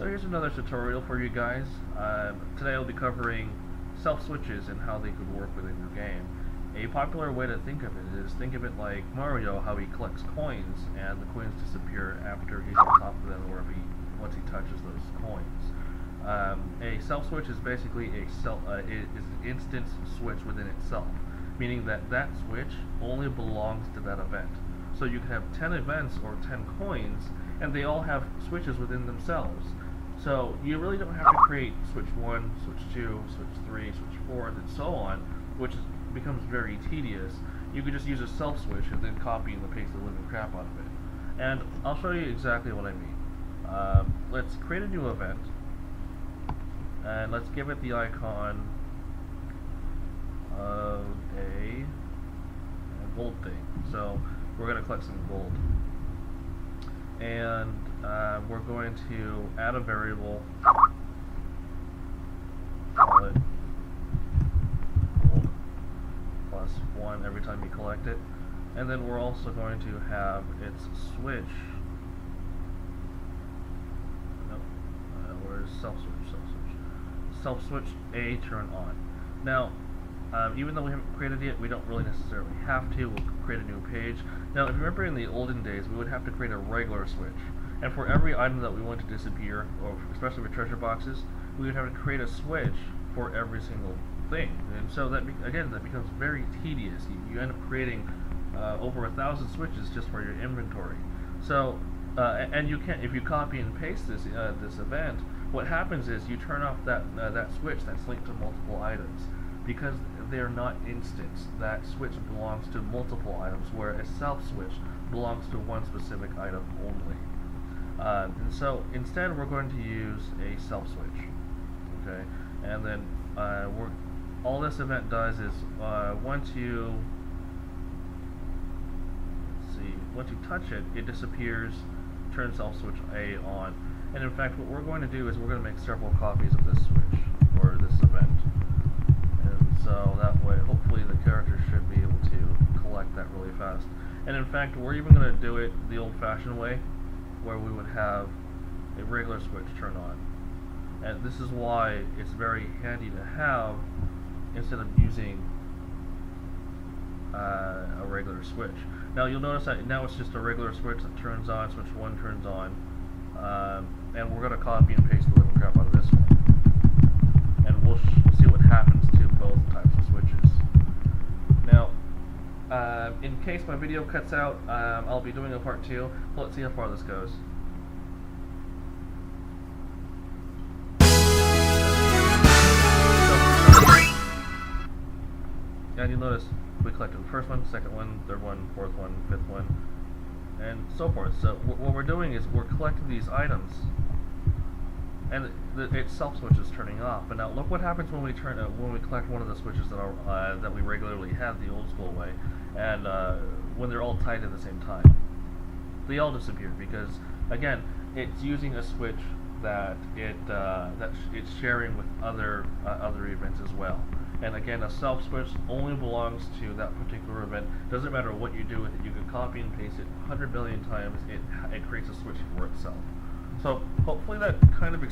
So here's another tutorial for you guys. Today I'll be covering self switches and how they could work within your game. A popular way to think of it is think of it like Mario, how he collects coins and the coins disappear after he's on top of them or once he touches those coins. A self switch is basically is an instance switch within itself, meaning that that switch only belongs to that event. So you can have 10 events or 10 coins, and they all have switches within themselves. So you really don't have to create switch 1, switch 2, switch 3, switch 4, and so on, which becomes very tedious. You could just use a self switch and then copy and paste the living crap out of it. And I'll show you exactly what I mean. Let's create a new event, and let's give it the icon of a gold thing. So we're going to collect some gold, and we're going to add a variable, call it gold plus 1 every time you collect it, and then we're also going to have its switch. Where's self switch A turn on. Now, even though we haven't created it, we don't really necessarily have to. We'll create a new page. Now, if you remember in the olden days, we would have to create a regular switch. And for every item that we want to disappear, or especially with treasure boxes, we would have to create a switch for every single thing. And so that becomes very tedious. You end up creating over 1,000 switches just for your inventory. So, and you can't, if you copy and paste this event, what happens is you turn off that switch that's linked to multiple items. Because they're not instants, that switch belongs to multiple items, where a self switch belongs to one specific item only. And so instead we're going to use a self switch. Okay, and then all this event does is once you touch it, it disappears, turns self switch A on. And in fact, what we're going to do is we're going to make several copies of this switch or this event. So that way, hopefully the character should be able to collect that really fast. And in fact, we're even going to do it the old-fashioned way, where we would have a regular switch turn on. And this is why it's very handy to have, instead of using a regular switch. Now you'll notice that now it's just a regular switch that turns on, switch 1 turns on, and we're going to copy and paste the living crap out of this one. And we'll see what happens to both types of switches. Now, in case my video cuts out, I'll be doing a part 2. Let's see how far this goes. And you'll notice we collected the first one, second one, third one, fourth one, fifth one, and so forth. So what we're doing is we're collecting these items, and its self switch is turning off. But now look what happens when we collect one of the switches that we regularly have the old school way, and when they're all tied at the same time, they all disappear because again it's using a switch that it's sharing with other events as well. And again, a self switch only belongs to that particular event. Doesn't matter what you do with it. You can copy and paste it 100 billion times. It creates a switch for itself. So hopefully that kind of